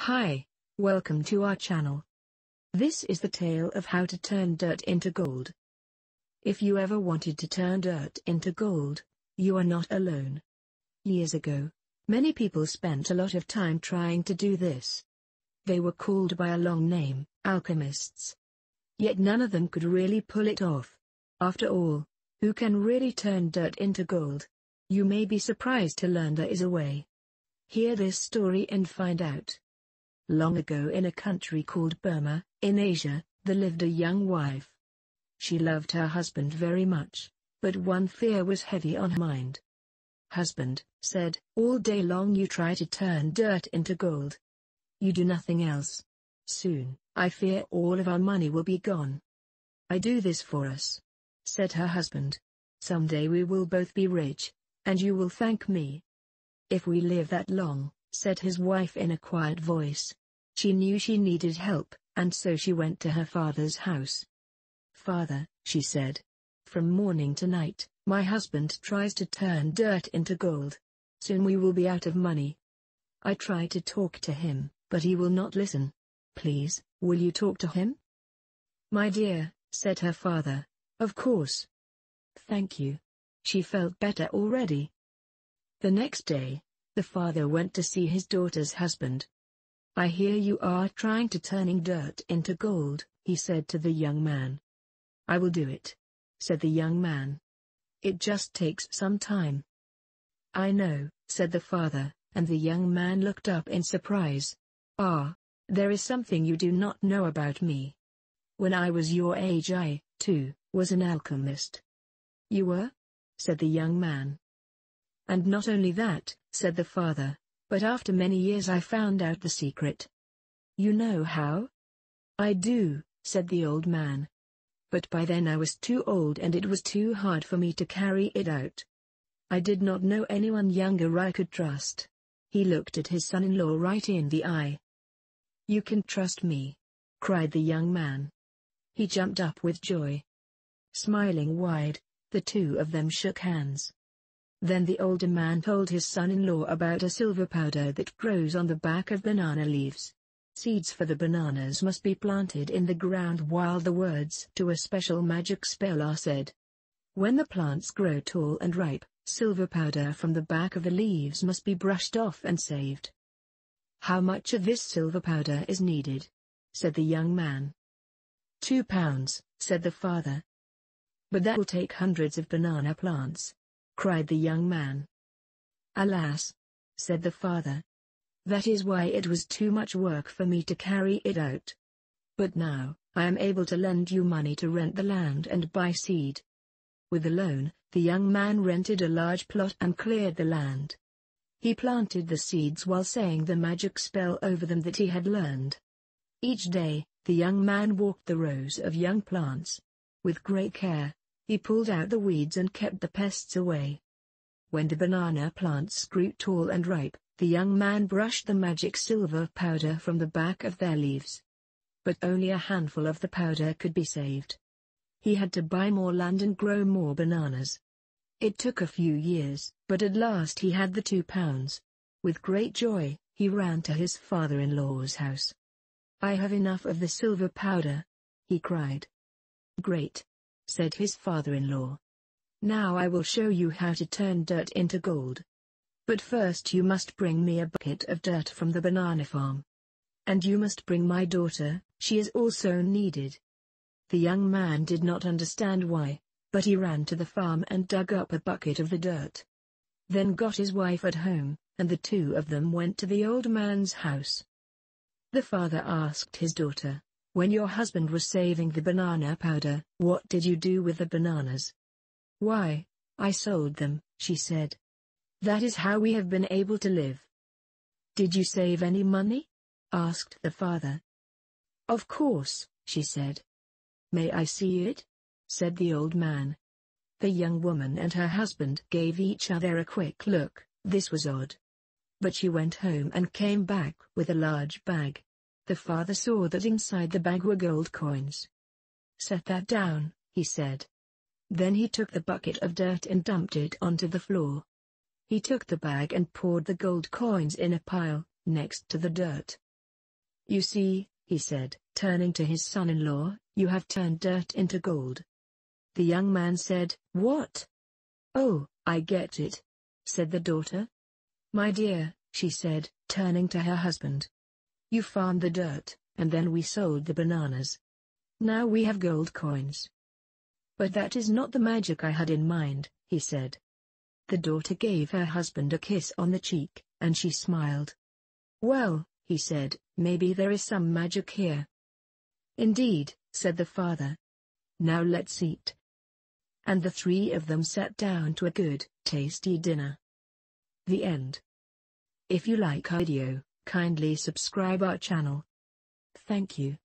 Hi, welcome to our channel. This is the tale of how to turn dirt into gold. If you ever wanted to turn dirt into gold, you are not alone. Years ago, many people spent a lot of time trying to do this. They were called by a long name, alchemists. Yet none of them could really pull it off. After all, who can really turn dirt into gold? You may be surprised to learn there is a way. Hear this story and find out. Long ago in a country called Burma, in Asia, there lived a young wife. She loved her husband very much, but one fear was heavy on her mind. "Husband," said, "all day long you try to turn dirt into gold. You do nothing else. Soon, I fear all of our money will be gone." "I do this for us," said her husband. "Someday we will both be rich, and you will thank me." "If we live that long," said his wife in a quiet voice. She knew she needed help, and so she went to her father's house. "Father," she said, "from morning to night, my husband tries to turn dirt into gold. Soon we will be out of money. I try to talk to him, but he will not listen. Please, will you talk to him?" "My dear," said her father, "of course. Thank you." She felt better already. The next day, the father went to see his daughter's husband. "I hear you are trying to turning dirt into gold," he said to the young man. "I will do it," said the young man. "It just takes some time." "I know," said the father, and the young man looked up in surprise. "Ah, there is something you do not know about me. When I was your age I, too, was an alchemist." "You were?" said the young man. "And not only that," said the father, "but after many years I found out the secret." "You know how?" "I do," said the old man. "But by then I was too old and it was too hard for me to carry it out. I did not know anyone younger I could trust." He looked at his son-in-law right in the eye. "You can trust me," cried the young man. He jumped up with joy. Smiling wide, the two of them shook hands. Then the older man told his son-in-law about a silver powder that grows on the back of banana leaves. Seeds for the bananas must be planted in the ground while the words to a special magic spell are said. When the plants grow tall and ripe, silver powder from the back of the leaves must be brushed off and saved. "How much of this silver powder is needed?" said the young man. "£2, said the father. "But that will take hundreds of banana plants," cried the young man. "Alas," said the father. "That is why it was too much work for me to carry it out. But now, I am able to lend you money to rent the land and buy seed." With the loan, the young man rented a large plot and cleared the land. He planted the seeds while saying the magic spell over them that he had learned. Each day, the young man walked the rows of young plants. With great care, he pulled out the weeds and kept the pests away. When the banana plants grew tall and ripe, the young man brushed the magic silver powder from the back of their leaves. But only a handful of the powder could be saved. He had to buy more land and grow more bananas. It took a few years, but at last he had the £2. With great joy, he ran to his father-in-law's house. "I have enough of the silver powder," he cried. "Great," said his father-in-law. "Now I will show you how to turn dirt into gold. But first you must bring me a bucket of dirt from the banana farm. And you must bring my daughter, she is also needed." The young man did not understand why, but he ran to the farm and dug up a bucket of the dirt. Then got his wife at home, and the two of them went to the old man's house. The father asked his daughter, "When your husband was saving the banana powder, what did you do with the bananas?" "Why, I sold them," she said. "That is how we have been able to live." "Did you save any money?" asked the father. "Of course," she said. "May I see it?" said the old man. The young woman and her husband gave each other a quick look. This was odd. But she went home and came back with a large bag. The father saw that inside the bag were gold coins. "Set that down," he said. Then he took the bucket of dirt and dumped it onto the floor. He took the bag and poured the gold coins in a pile, next to the dirt. You see, he said, turning to his son-in-law, you have turned dirt into gold. The young man said, What? Oh, I get it, said the daughter. My dear, she said, turning to her husband. You farmed the dirt, and then we sold the bananas. Now we have gold coins. But that is not the magic I had in mind, he said. The daughter gave her husband a kiss on the cheek, and she smiled. Well, he said, maybe there is some magic here. Indeed, said the father. Now let's eat. And the three of them sat down to a good, tasty dinner. The end. If you like our video, kindly subscribe our channel. Thank you.